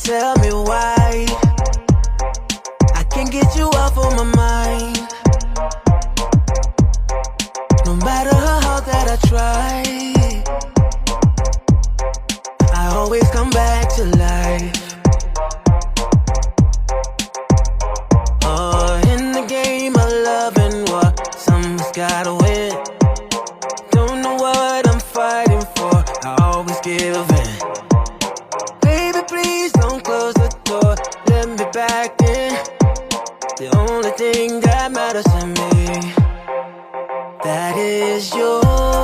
Tell me why I can't get you off of my mind. No matter how hard that I try, I always come back to life. Oh, in the game of loving war, someone's gotta win. Don't know what I'm fighting for, I always give in. Baby, please don't close the door, let me back in. The only thing that matters to me, that is yours.